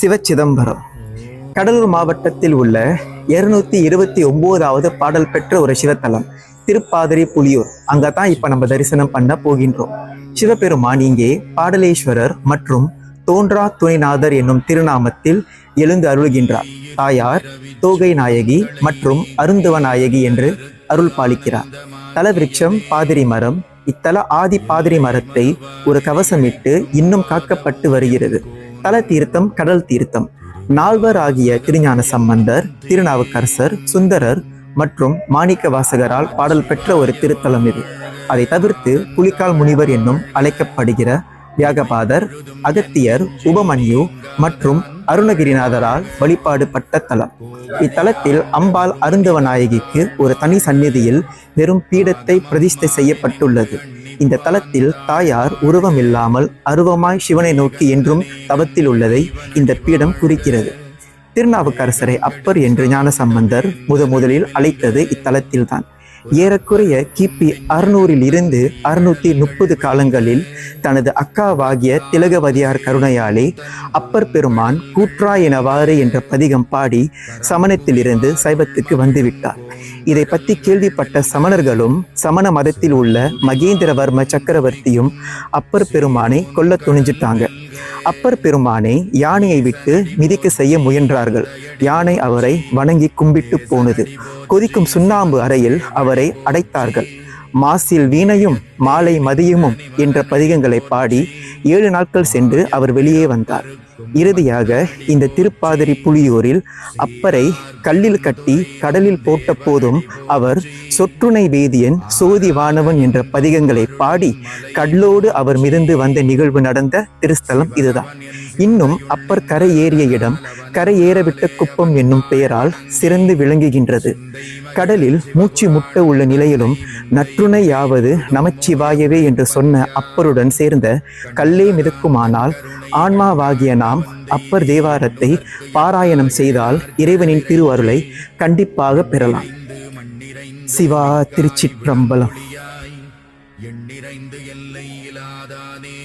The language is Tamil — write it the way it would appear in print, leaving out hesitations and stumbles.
சிவச்சிதம்பரம் கடலூர் மாவட்டத்தில் உள்ள 229வது பாடல் பெற்ற ஒரு சிவத்தலம் திருப்பாதிரி புலியூர். அங்கதான் இப்ப நம்ம தரிசனம் பண்ண போகின்றோம். சிவபெருமான் இங்கே பாடலேஸ்வரர் மற்றும் தோன்றா துணைநாதர் என்னும் திருநாமத்தில் எழுந்து அருள்கின்றார். தாயார் தோகை நாயகி மற்றும் அருந்துவ நாயகி என்று அருள் பாலிக்கிறார். தலவிருட்சம் பாதிரி மரம். இத்தல ஆதி பாதிரி மரத்தை ஒரு கவசமிட்டு இன்னும் காக்கப்பட்டு வருகிறது. தல தீர்த்தம் கடல் தீர்த்தம். நால்வர் ஆகிய திருஞான சம்பந்தர், திருநாவுக்கரசர், சுந்தரர் மற்றும் மாணிக்க வாசகரால் பாடல் பெற்ற ஒரு திருத்தலம் இது. அதை தவிர்த்து புலிக்கால் முனிவர் என்னும் அழைக்கப்படுகிற வியாகபாதர், அகத்தியர், உபமன்யு மற்றும் அருணகிரிநாதரால் வழிபாடு பட்ட தலம். இத்தலத்தில் அம்பாள் அருந்தவ நாயகிக்கு ஒரு தனி சந்நிதியில் வெறும் பீடத்தை பிரதிஷ்டை செய்யப்பட்டுள்ளது. இந்த தலத்தில் தாயார் உருவம் இல்லாமல் அருவமாய் சிவனை நோக்கி என்றும் தவத்தில் உள்ளதை இந்த பீடம் குறிக்கிறது. திருநாவுக்கரசரை அப்பர் என்று ஞானசம்பந்தர் முதலில் அழைத்தது இத்தலத்தில்தான். ஏறக்குறைய கிபி 600 இருந்து 630 காலங்களில் தனது அக்காவாகிய திலகவதியார் கருணையாலே அப்பர் பெருமான் கூற்றா எனவாறு என்ற பதிகம் பாடி சமணத்திலிருந்து சைவத்துக்கு வந்துவிட்டார். இதை பற்றி கேள்விப்பட்ட சமணர்களும் சமண மதத்தில் உள்ள மகேந்திரவர்ம சக்கரவர்த்தியும் அப்பர் பெருமானை கொல்ல துணிஞ்சிட்டாங்க. அப்பர் பெருமானை யானையை விட்டு மிதிக்க செய்ய முயன்றார்கள். யானை அவரை வணங்கி கும்பிட்டு போனது. கொதிக்கும் சுண்ணாம்பு அறையில் அவரை அடைத்தார்கள். மாசில் வீணையும் மாலை மதியமும் என்ற பதிகங்களை பாடி 7 நாட்கள் சென்று அவர் வெளியே வந்தார். இறுதியாக இந்த திருப்பாதிரி புலியூரில் அப்பரை கல்லில் கட்டி கடலில் போட்ட போதும் அவர் சொற்றுணை வேதியன் சோதி வானவன் என்ற பதிகங்களை பாடி கடலோடு அவர் மிதந்து வந்த நிகழ்வு நடந்த திருஸ்தலம் இதுதான். இன்னும் அப்பர் கரை ஏறிய இடம் கரை ஏறவிட்ட குப்பம் என்னும் பெயரால் சிறந்து விளங்குகின்றது. கடலில் மூச்சு முட்ட உள்ள நிலையிலும் நற்றுணையாவது நமச்சிவாயவே என்று சொன்ன அப்பருடன் சேர்ந்த கல்லே மிதக்குமானால் ஆன்மாவாகிய நாம் அப்பர் தேவாரத்தை பாராயணம் செய்தால் இறைவனின் திருவருளை கண்டிப்பாக பெறலாம். சிவா திருச்சிற்றம்பலம். எண்ணிறைந்து எல்லை இலாதானே